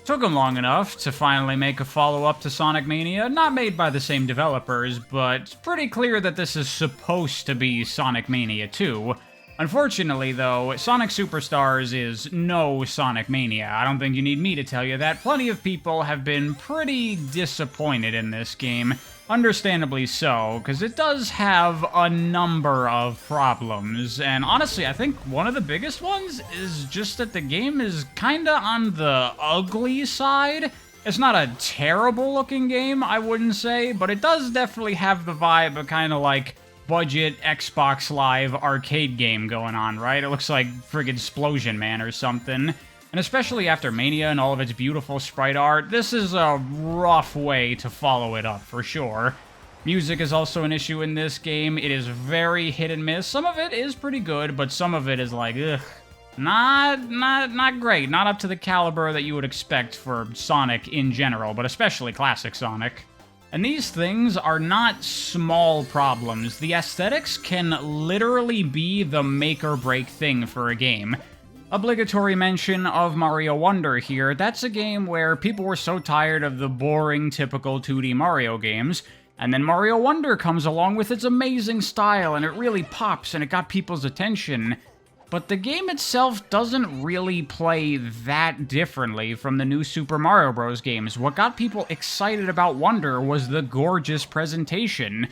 Took them long enough to finally make a follow-up to Sonic Mania, not made by the same developers, but it's pretty clear that this is supposed to be Sonic Mania 2. Unfortunately, though, Sonic Superstars is no Sonic Mania. I don't think you need me to tell you that. Plenty of people have been pretty disappointed in this game. Understandably so, because it does have a number of problems, and honestly, I think one of the biggest ones is just that the game is kinda on the ugly side. It's not a terrible looking game, I wouldn't say, but it does definitely have the vibe of kinda like budget Xbox Live arcade game going on, right? It looks like friggin' Splosion Man or something. And especially after Mania and all of its beautiful sprite art, this is a rough way to follow it up, for sure. Music is also an issue in this game. It is very hit and miss. Some of it is pretty good, but some of it is like, ugh. Not great. Not up to the caliber that you would expect for Sonic in general, but especially classic Sonic. And these things are not small problems. The aesthetics can literally be the make or break thing for a game. Obligatory mention of Mario Wonder here. That's a game where people were so tired of the boring, typical 2D Mario games, and then Mario Wonder comes along with its amazing style, and it really pops, and it got people's attention. But the game itself doesn't really play that differently from the new Super Mario Bros. Games. What got people excited about Wonder was the gorgeous presentation.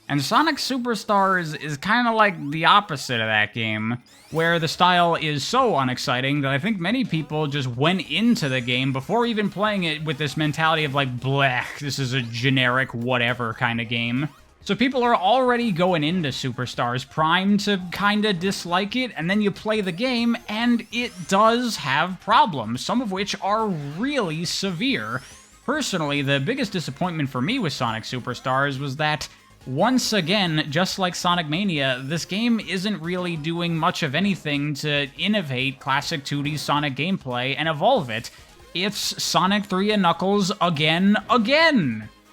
And Sonic Superstars is kind of like the opposite of that game, where the style is so unexciting that I think many people just went into the game before even playing it with this mentality of like, bleh, this is a generic whatever kind of game. So people are already going into Superstars primed to kinda dislike it, and then you play the game, and it does have problems, some of which are really severe. Personally, the biggest disappointment for me with Sonic Superstars was that, once again, just like Sonic Mania, this game isn't really doing much of anything to innovate classic 2D Sonic gameplay and evolve it. It's Sonic 3 and Knuckles again.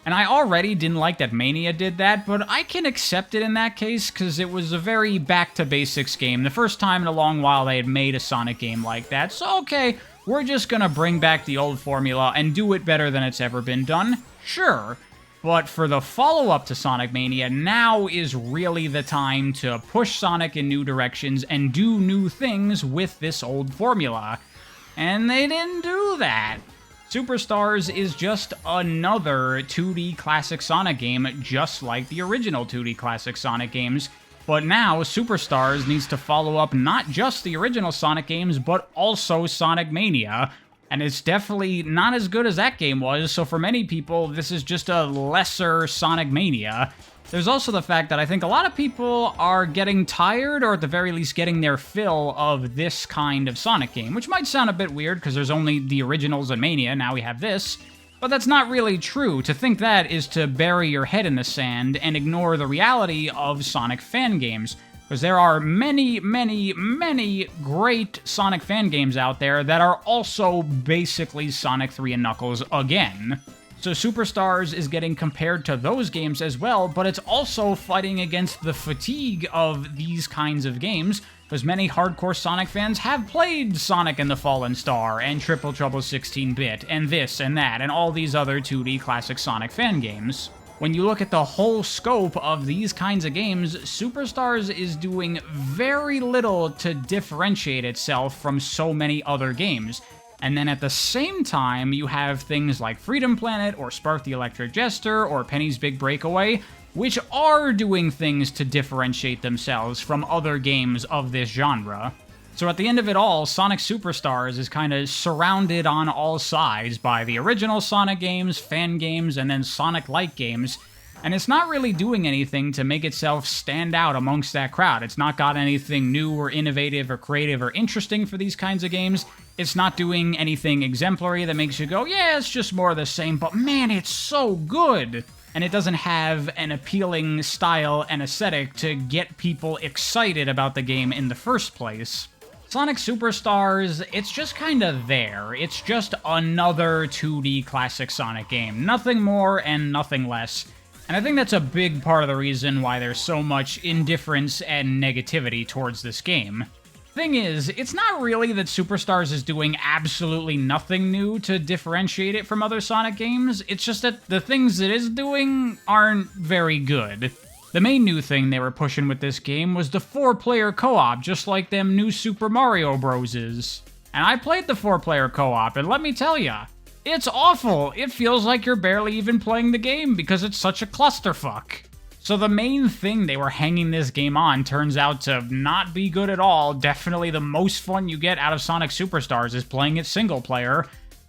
And I already didn't like that Mania did that, but I can accept it in that case, because it was a very back-to-basics game. The first time in a long while they had made a Sonic game like that, so okay, we're just gonna bring back the old formula and do it better than it's ever been done. Sure. But for the follow-up to Sonic Mania, now is really the time to push Sonic in new directions and do new things with this old formula. And they didn't do that. Superstars is just another 2D classic Sonic game, just like the original 2D classic Sonic games. But now, Superstars needs to follow up not just the original Sonic games, but also Sonic Mania. And it's definitely not as good as that game was, so for many people, this is just a lesser Sonic Mania. There's also the fact that I think a lot of people are getting tired, or at the very least getting their fill of this kind of Sonic game, which might sound a bit weird because there's only the originals and Mania, now we have this. But that's not really true. To think that is to bury your head in the sand and ignore the reality of Sonic fan games. Because there are many great Sonic fan games out there that are also basically Sonic 3 and Knuckles again. So Superstars is getting compared to those games as well, but it's also fighting against the fatigue of these kinds of games, because many hardcore Sonic fans have played Sonic and the Fallen Star, and Triple Trouble 16-bit, and this and that, and all these other 2D classic Sonic fan games. When you look at the whole scope of these kinds of games, Superstars is doing very little to differentiate itself from so many other games. And then at the same time, you have things like Freedom Planet, or Spark the Electric Jester, or Penny's Big Breakaway, which are doing things to differentiate themselves from other games of this genre. So at the end of it all, Sonic Superstars is kind of surrounded on all sides by the original Sonic games, fan games, and then Sonic-like games, and it's not really doing anything to make itself stand out amongst that crowd. It's not got anything new or innovative or creative or interesting for these kinds of games. It's not doing anything exemplary that makes you go, yeah, it's just more of the same, but man, it's so good! And it doesn't have an appealing style and aesthetic to get people excited about the game in the first place. Sonic Superstars, it's just kind of there. It's just another 2D classic Sonic game. Nothing more and nothing less. And I think that's a big part of the reason why there's so much indifference and negativity towards this game. thing is, it's not really that Superstars is doing absolutely nothing new to differentiate it from other Sonic games, it's just that the things it is doing aren't very good. The main new thing they were pushing with this game was the 4-player co-op, just like them new Super Mario Bros. Is. And I played the 4-player co-op, and let me tell ya, it's awful. It feels like you're barely even playing the game because it's such a clusterfuck. So the main thing they were hanging this game on turns out to not be good at all. Definitely the most fun you get out of Sonic Superstars is playing it single player.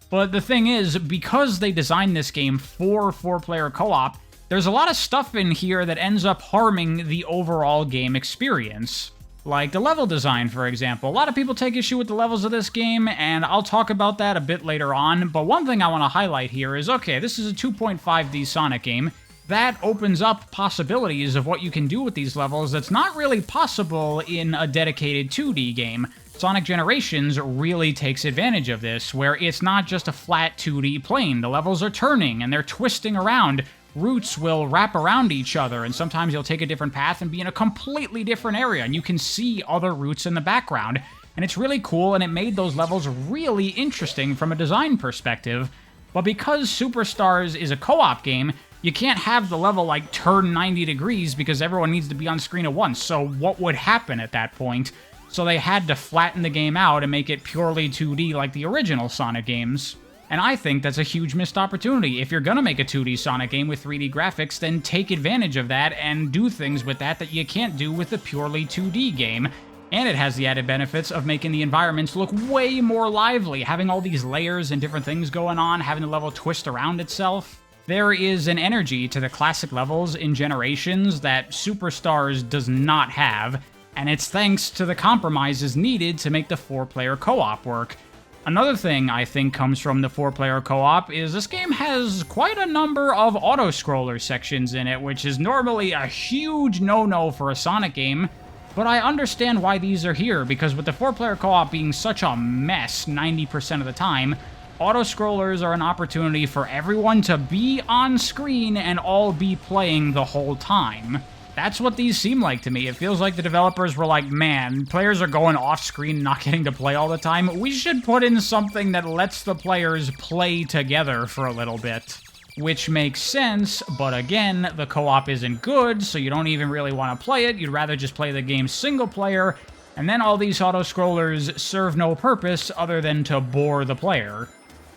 But the thing is, because they designed this game for 4-player co-op, there's a lot of stuff in here that ends up harming the overall game experience. Like the level design, for example. A lot of people take issue with the levels of this game, and I'll talk about that a bit later on. But one thing I want to highlight here is, okay, this is a 2.5D Sonic game. That opens up possibilities of what you can do with these levels that's not really possible in a dedicated 2D game. Sonic Generations really takes advantage of this, where it's not just a flat 2D plane. The levels are turning and they're twisting around. Routes will wrap around each other, and sometimes you'll take a different path and be in a completely different area, and you can see other routes in the background. And it's really cool, and it made those levels really interesting from a design perspective. But because Superstars is a co-op game, you can't have the level, like, turn 90 degrees because everyone needs to be on screen at once, so what would happen at that point? So they had to flatten the game out and make it purely 2D like the original Sonic games. And I think that's a huge missed opportunity. If you're gonna make a 2D Sonic game with 3D graphics, then take advantage of that and do things with that you can't do with a purely 2D game. And it has the added benefits of making the environments look way more lively, having all these layers and different things going on, having the level twist around itself. There is an energy to the classic levels in Generations that Superstars does not have, and it's thanks to the compromises needed to make the 4-player co-op work. Another thing I think comes from the 4-player co-op is this game has quite a number of auto-scroller sections in it, which is normally a huge no-no for a Sonic game, but I understand why these are here, because with the 4-player co-op being such a mess 90% of the time, auto-scrollers are an opportunity for everyone to be on screen and all be playing the whole time. That's what these seem like to me. It feels like the developers were like, man, players are going off-screen, not getting to play all the time. We should put in something that lets the players play together for a little bit. Which makes sense, but again, the co-op isn't good, so you don't even really want to play it. You'd rather just play the game single player, and then all these auto-scrollers serve no purpose other than to bore the player.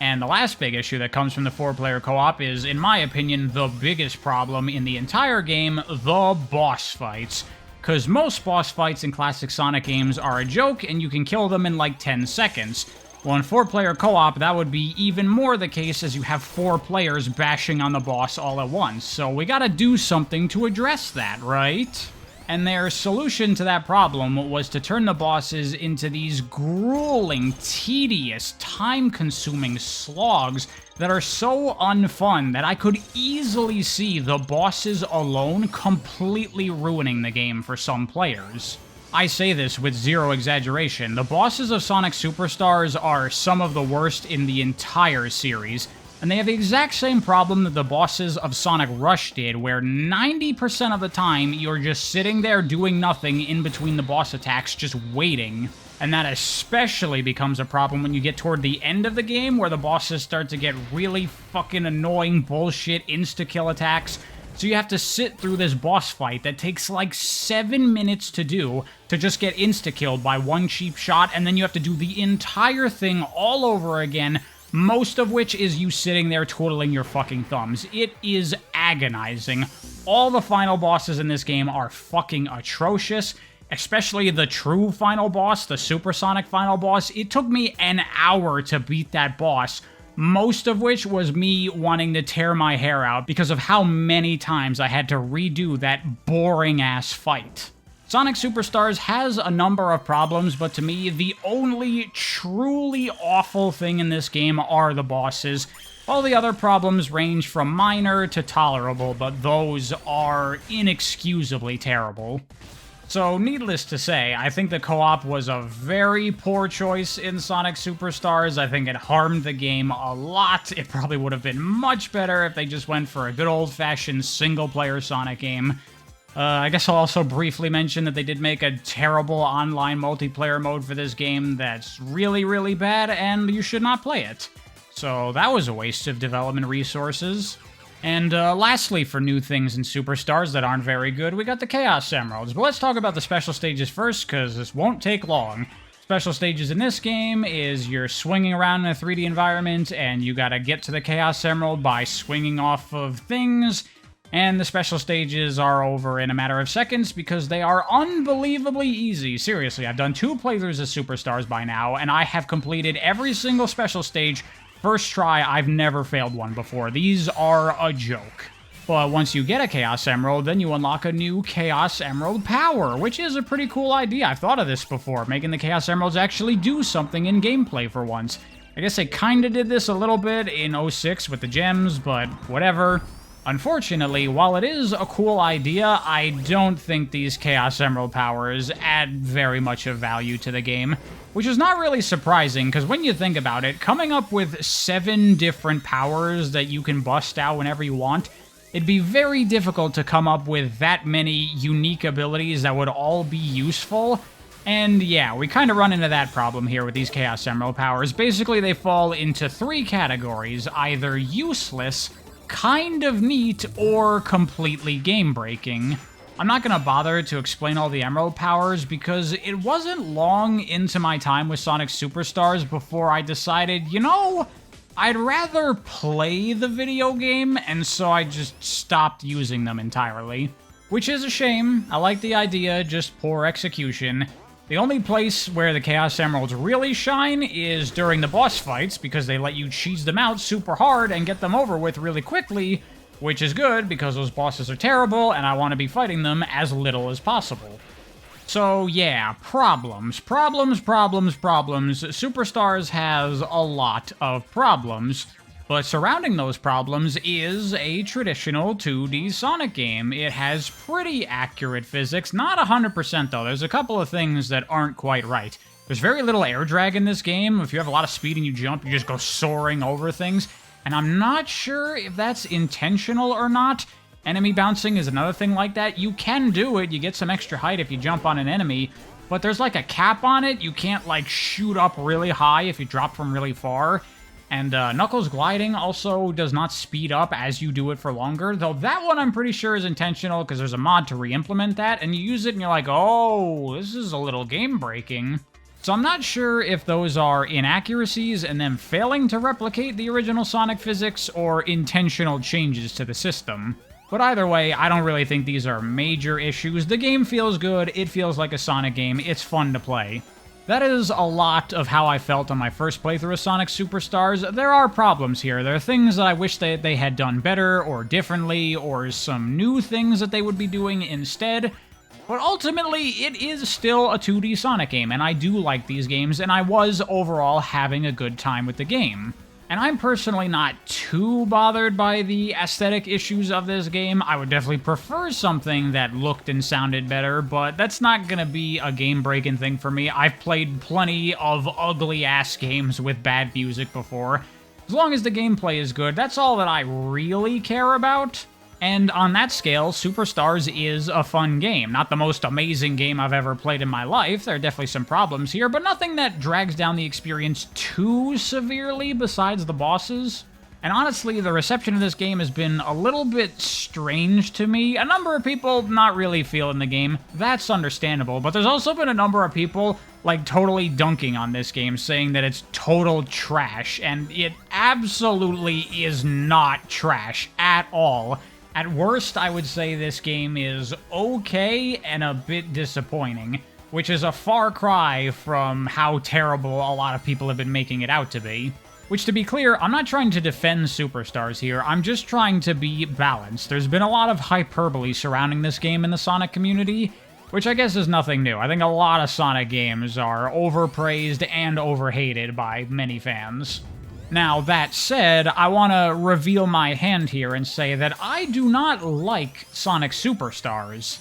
And the last big issue that comes from the 4-player co-op is, in my opinion, the biggest problem in the entire game, the boss fights. Because most boss fights in classic Sonic games are a joke, and you can kill them in like 10 seconds. Well, in 4-player co-op, that would be even more the case as you have 4 players bashing on the boss all at once. So we gotta do something to address that, right? And their solution to that problem was to turn the bosses into these grueling, tedious, time-consuming slogs that are so unfun that I could easily see the bosses alone completely ruining the game for some players. I say this with zero exaggeration. The bosses of Sonic Superstars are some of the worst in the entire series, and they have the exact same problem that the bosses of Sonic Rush did, where 90% of the time, you're just sitting there doing nothing in between the boss attacks, just waiting. And that especially becomes a problem when you get toward the end of the game, where the bosses start to get really fucking annoying bullshit insta-kill attacks. So you have to sit through this boss fight that takes like 7 minutes to do, to just get insta-killed by one cheap shot, and then you have to do the entire thing all over again, most of which is you sitting there twiddling your fucking thumbs. It is agonizing. All the final bosses in this game are fucking atrocious, especially the true final boss, the Supersonic final boss. It took me an hour to beat that boss, most of which was me wanting to tear my hair out because of how many times I had to redo that boring-ass fight. Sonic Superstars has a number of problems, but to me, the only truly awful thing in this game are the bosses. All the other problems range from minor to tolerable, but those are inexcusably terrible. So, needless to say, I think the co-op was a very poor choice in Sonic Superstars. I think it harmed the game a lot. It probably would have been much better if they just went for a good old-fashioned single-player Sonic game. I guess I'll also briefly mention that they did make a terrible online multiplayer mode for this game that's really, really bad, and you should not play it. So that was a waste of development resources. And lastly, for new things in Superstars that aren't very good, we got the Chaos Emeralds. But let's talk about the special stages first, because this won't take long. Special stages in this game is you're swinging around in a 3D environment, and you gotta get to the Chaos Emerald by swinging off of things. And the special stages are over in a matter of seconds because they are unbelievably easy. Seriously, I've done 2 playthroughs of Superstars by now, and I have completed every single special stage first try. I've never failed one before. These are a joke. But once you get a Chaos Emerald, then you unlock a new Chaos Emerald power, which is a pretty cool idea. I've thought of this before, making the Chaos Emeralds actually do something in gameplay for once. I guess they kinda did this a little bit in 06 with the gems, but whatever. Unfortunately, while it is a cool idea, I don't think these Chaos Emerald powers add very much of value to the game, which is not really surprising, because when you think about it, coming up with 7 different powers that you can bust out whenever you want, it'd be very difficult to come up with that many unique abilities that would all be useful. And yeah, we kind of run into that problem here with these Chaos Emerald powers. Basically, they fall into 3 categories: either useless, kind of neat, or completely game-breaking. I'm not going to bother to explain all the Emerald powers because it wasn't long into my time with Sonic Superstars before I decided, you know, I'd rather play the video game, and so I just stopped using them entirely. Which is a shame. I like the idea, just poor execution. The only place where the Chaos Emeralds really shine is during the boss fights, because they let you cheese them out super hard and get them over with really quickly, which is good because those bosses are terrible and I want to be fighting them as little as possible. So yeah, problems. Superstars has a lot of problems, but surrounding those problems is a traditional 2D Sonic game. It has pretty accurate physics, not 100% though. There's a couple of things that aren't quite right. There's very little air drag in this game. If you have a lot of speed and you jump, you just go soaring over things. And I'm not sure if that's intentional or not. Enemy bouncing is another thing like that. You can do it, you get some extra height if you jump on an enemy, but there's like a cap on it. You can't like shoot up really high if you drop from really far. And Knuckles gliding also does not speed up as you do it for longer, though that one I'm pretty sure is intentional because there's a mod to re-implement that, and you use it and you're like, oh, this is a little game-breaking. So I'm not sure if those are inaccuracies and them failing to replicate the original Sonic physics or intentional changes to the system. But either way, I don't really think these are major issues. The game feels good, it feels like a Sonic game, it's fun to play. That is a lot of how I felt on my first playthrough of Sonic Superstars. There are problems here. There are things that I wish that they had done better or differently, or some new things that they would be doing instead. But ultimately, it is still a 2D Sonic game, and I do like these games, and I was overall having a good time with the game. And I'm personally not too bothered by the aesthetic issues of this game. I would definitely prefer something that looked and sounded better, but that's not gonna be a game-breaking thing for me. I've played plenty of ugly-ass games with bad music before. As long as the gameplay is good, that's all that I really care about. And on that scale, Superstars is a fun game. Not the most amazing game I've ever played in my life. There are definitely some problems here, but nothing that drags down the experience too severely besides the bosses. And honestly, the reception of this game has been a little bit strange to me. A number of people not really feeling the game. That's understandable, but there's also been a number of people like totally dunking on this game, saying that it's total trash, and it absolutely is not trash at all. At worst, I would say this game is okay and a bit disappointing, which is a far cry from how terrible a lot of people have been making it out to be. Which, to be clear, I'm not trying to defend Superstars here, I'm just trying to be balanced. There's been a lot of hyperbole surrounding this game in the Sonic community, which I guess is nothing new. I think a lot of Sonic games are overpraised and overhated by many fans. Now, that said, I want to reveal my hand here and say that I do not like Sonic Superstars.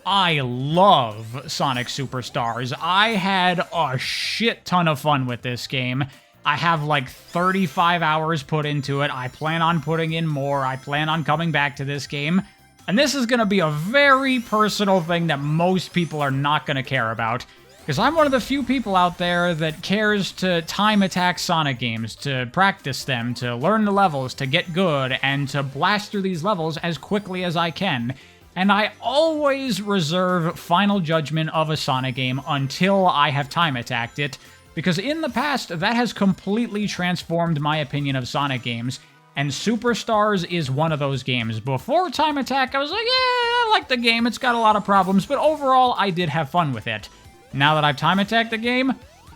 I love Sonic Superstars. I had a shit ton of fun with this game. I have like 35 hours put into it. I plan on putting in more. I plan on coming back to this game. And this is going to be a very personal thing that most people are not going to care about, because I'm one of the few people out there that cares to time attack Sonic games, to practice them, to learn the levels, to get good, and to blast through these levels as quickly as I can. And I always reserve final judgment of a Sonic game until I have time attacked it, because in the past, that has completely transformed my opinion of Sonic games. And Superstars is one of those games. Before Time Attack, I was like, yeah, I like the game, it's got a lot of problems, but overall, I did have fun with it. Now that I've Time Attacked the game,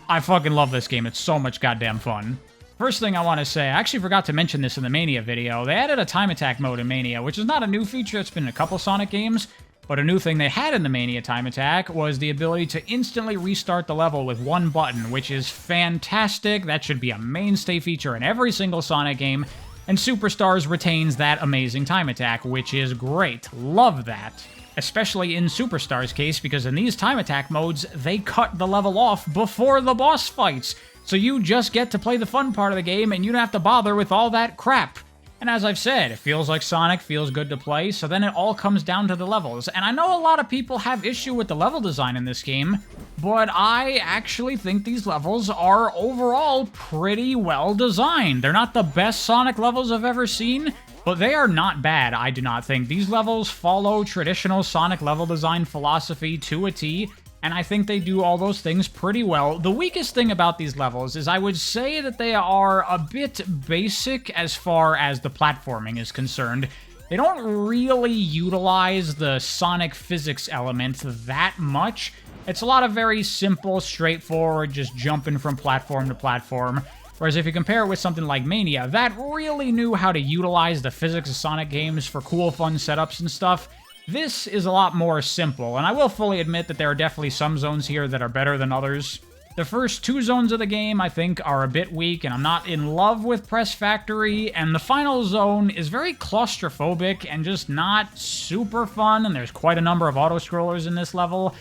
I fucking love this game, it's so much goddamn fun. First thing I want to say, I actually forgot to mention this in the Mania video, they added a Time Attack mode in Mania, which is not a new feature, it's been in a couple Sonic games, but a new thing they had in the Mania Time Attack was the ability to instantly restart the level with one button, which is fantastic. That should be a mainstay feature in every single Sonic game. And Superstars retains that amazing time attack, which is great. Love that. Especially in Superstars' case, because in these time attack modes, they cut the level off before the boss fights. So you just get to play the fun part of the game, and you don't have to bother with all that crap. And as I've said, it feels like Sonic, feels good to play, so then it all comes down to the levels. And I know a lot of people have issue with the level design in this game, but I actually think these levels are overall pretty well designed. They're not the best Sonic levels I've ever seen, but they are not bad, I do not think. These levels follow traditional Sonic level design philosophy to a T, and I think they do all those things pretty well. The weakest thing about these levels is I would say that they are a bit basic as far as the platforming is concerned. They don't really utilize the Sonic physics element that much. It's a lot of very simple, straightforward, just jumping from platform to platform. Whereas if you compare it with something like Mania, that really knew how to utilize the physics of Sonic games for cool, fun setups and stuff. This is a lot more simple, and I will fully admit that there are definitely some zones here that are better than others. The first two zones of the game, I think, are a bit weak, and I'm not in love with Press Factory, and the final zone is very claustrophobic and just not super fun, and there's quite a number of auto-scrollers in this level.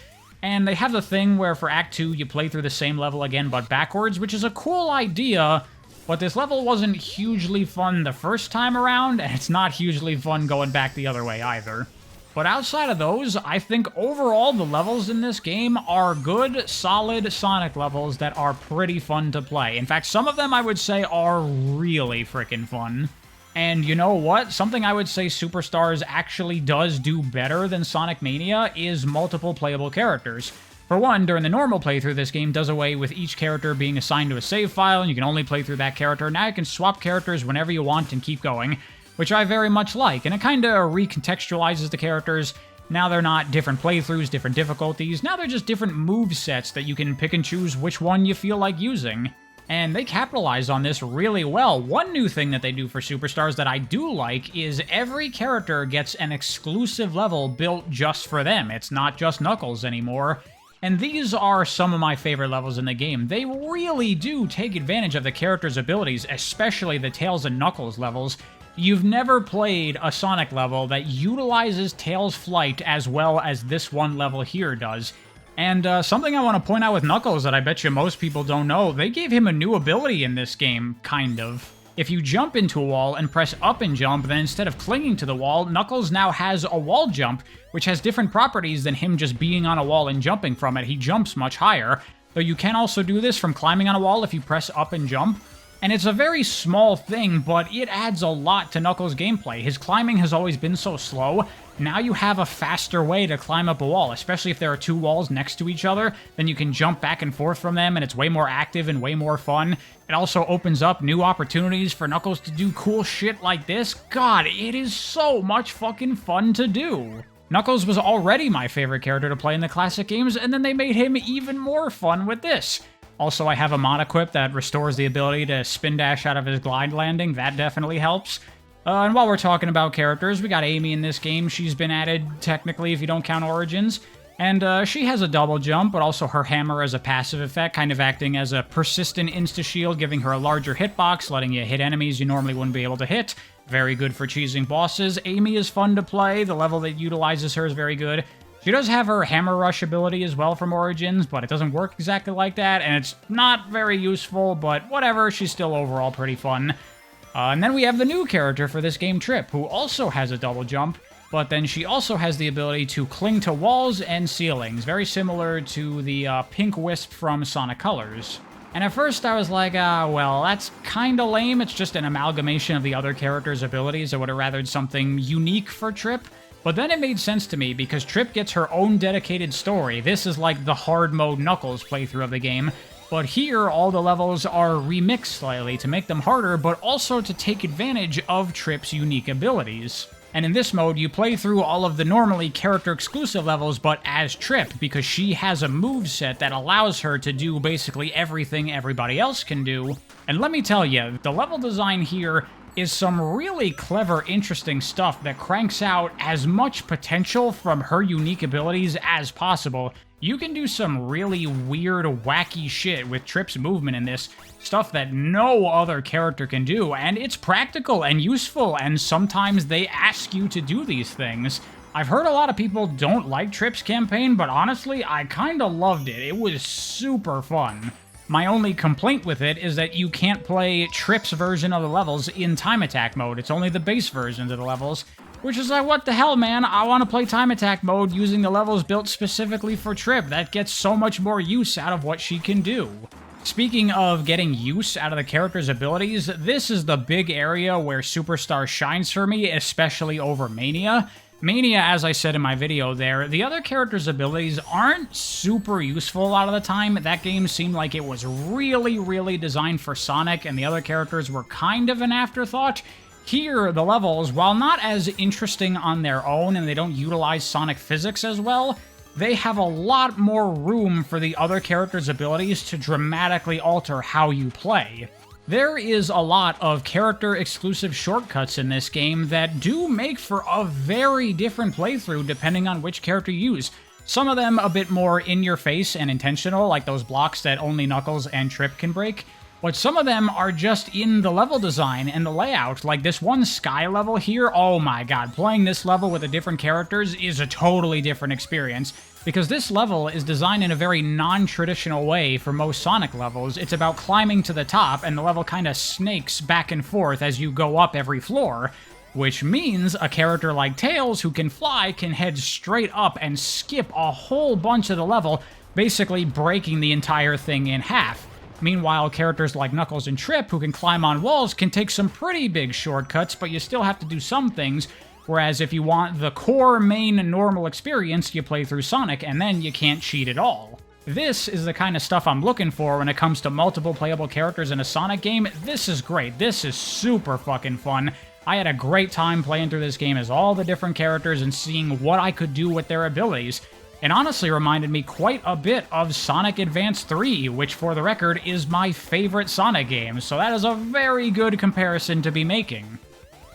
And they have the thing where for Act 2, you play through the same level again, but backwards, which is a cool idea, but this level wasn't hugely fun the first time around, and it's not hugely fun going back the other way either. But outside of those, I think overall the levels in this game are good, solid Sonic levels that are pretty fun to play. In fact, some of them I would say are really freaking fun. And you know what? Something I would say Superstars actually does do better than Sonic Mania is multiple playable characters. For one, during the normal playthrough, this game does away with each character being assigned to a save file, and you can only play through that character. Now you can swap characters whenever you want and keep going, which I very much like, and it kind of recontextualizes the characters. Now they're not different playthroughs, different difficulties, now they're just different move sets that you can pick and choose which one you feel like using. And they capitalize on this really well. One new thing that they do for Superstars that I do like is every character gets an exclusive level built just for them. It's not just Knuckles anymore. And these are some of my favorite levels in the game. They really do take advantage of the characters' abilities, especially the Tails and Knuckles levels. You've never played a Sonic level that utilizes Tails' flight as well as this one level here does. And something I want to point out with Knuckles that I bet you most people don't know, they gave him a new ability in this game, kind of. If you jump into a wall and press up and jump, then instead of clinging to the wall, Knuckles now has a wall jump, which has different properties than him just being on a wall and jumping from it. He jumps much higher, though you can also do this from climbing on a wall if you press up and jump. And it's a very small thing, but it adds a lot to Knuckles' gameplay. His climbing has always been so slow. Now you have a faster way to climb up a wall, especially if there are two walls next to each other. Then you can jump back and forth from them, and it's way more active and way more fun. It also opens up new opportunities for Knuckles to do cool shit like this. God, it is so much fucking fun to do. Knuckles was already my favorite character to play in the classic games, and then they made him even more fun with this. Also, I have a mod equip that restores the ability to spin dash out of his glide landing. That definitely helps. And while we're talking about characters, we got Amy in this game. She's been added, technically, if you don't count Origins. And she has a double jump, but also her hammer as a passive effect, kind of acting as a persistent insta-shield, giving her a larger hitbox, letting you hit enemies you normally wouldn't be able to hit. Very good for cheesing bosses. Amy is fun to play. The level that utilizes her is very good. She does have her Hammer Rush ability as well from Origins, but it doesn't work exactly like that, and it's not very useful, but whatever, she's still overall pretty fun. And then we have the new character for this game, Trip, who also has a double jump, but then she also has the ability to cling to walls and ceilings, very similar to the pink wisp from Sonic Colors. And at first I was like, well, that's kinda lame, it's just an amalgamation of the other characters' abilities. I would have rathered something unique for Trip. But then it made sense to me, because Trip gets her own dedicated story. This is like the hard mode Knuckles playthrough of the game, but here all the levels are remixed slightly to make them harder, but also to take advantage of Trip's unique abilities. And in this mode, you play through all of the normally character-exclusive levels, but as Trip, because she has a moveset that allows her to do basically everything everybody else can do. And let me tell you, the level design here is some really clever, interesting stuff that cranks out as much potential from her unique abilities as possible. You can do some really weird, wacky shit with Trip's movement in this, stuff that no other character can do, and it's practical and useful, and sometimes they ask you to do these things. I've heard a lot of people don't like Trip's campaign, but honestly, I kinda loved it. It was super fun. My only complaint with it is that you can't play Trip's version of the levels in time attack mode. It's only the base versions of the levels, which is like, what the hell, man? I want to play time attack mode using the levels built specifically for Trip. That gets so much more use out of what she can do. Speaking of getting use out of the character's abilities, this is the big area where Superstar shines for me, especially over Mania. Mania, as I said in my video there, the other characters' abilities aren't super useful a lot of the time. That game seemed like it was really designed for Sonic, and the other characters were kind of an afterthought. Here, the levels, while not as interesting on their own and they don't utilize Sonic physics as well, they have a lot more room for the other characters' abilities to dramatically alter how you play. There is a lot of character-exclusive shortcuts in this game that do make for a very different playthrough depending on which character you use. Some of them a bit more in-your-face and intentional, like those blocks that only Knuckles and Trip can break. But some of them are just in the level design and the layout, like this one sky level here. Oh my god, playing this level with the different characters is a totally different experience, because this level is designed in a very non-traditional way for most Sonic levels. It's about climbing to the top, and the level kind of snakes back and forth as you go up every floor, which means a character like Tails, who can fly, can head straight up and skip a whole bunch of the level, basically breaking the entire thing in half. Meanwhile, characters like Knuckles and Trip, who can climb on walls, can take some pretty big shortcuts, but you still have to do some things, whereas if you want the core main normal experience, you play through Sonic, and then you can't cheat at all. This is the kind of stuff I'm looking for when it comes to multiple playable characters in a Sonic game. This is great. This is super fucking fun. I had a great time playing through this game as all the different characters and seeing what I could do with their abilities. It honestly reminded me quite a bit of Sonic Advance 3, which, for the record, is my favorite Sonic game, so that is a very good comparison to be making.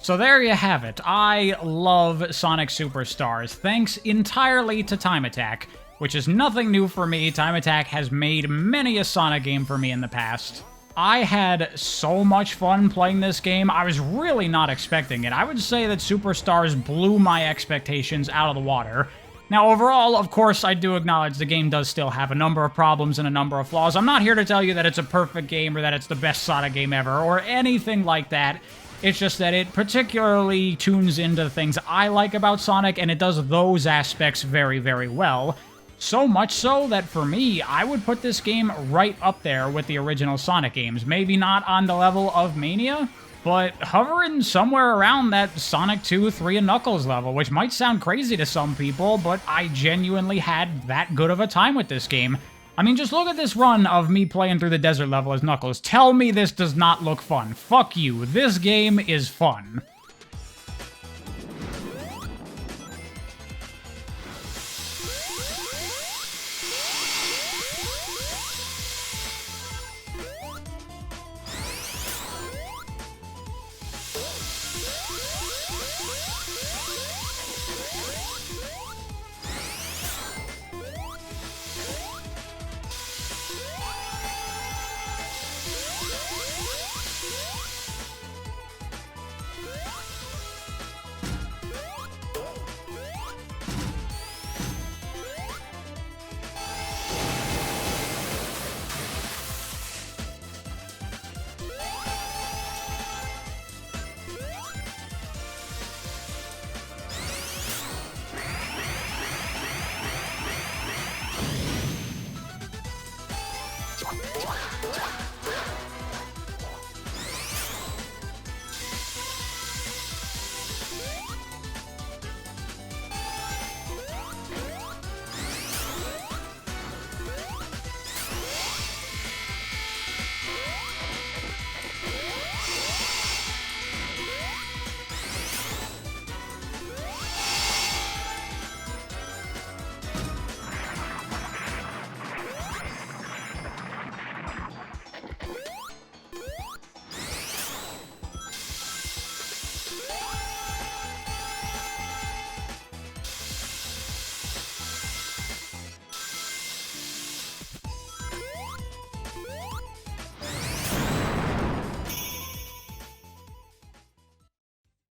So there you have it. I love Sonic Superstars, thanks entirely to Time Attack, which is nothing new for me. Time Attack has made many a Sonic game for me in the past. I had so much fun playing this game. I was really not expecting it. I would say that Superstars blew my expectations out of the water. Now, overall, of course, I do acknowledge the game does still have a number of problems and a number of flaws. I'm not here to tell you that it's a perfect game or that it's the best Sonic game ever or anything like that. It's just that it particularly tunes into the things I like about Sonic, and it does those aspects very well. So much so that for me, I would put this game right up there with the original Sonic games. Maybe not on the level of Mania, but hovering somewhere around that Sonic 2, 3, and Knuckles level, which might sound crazy to some people, but I genuinely had that good of a time with this game. I mean, just look at this run of me playing through the desert level as Knuckles. Tell me this does not look fun. Fuck you. This game is fun.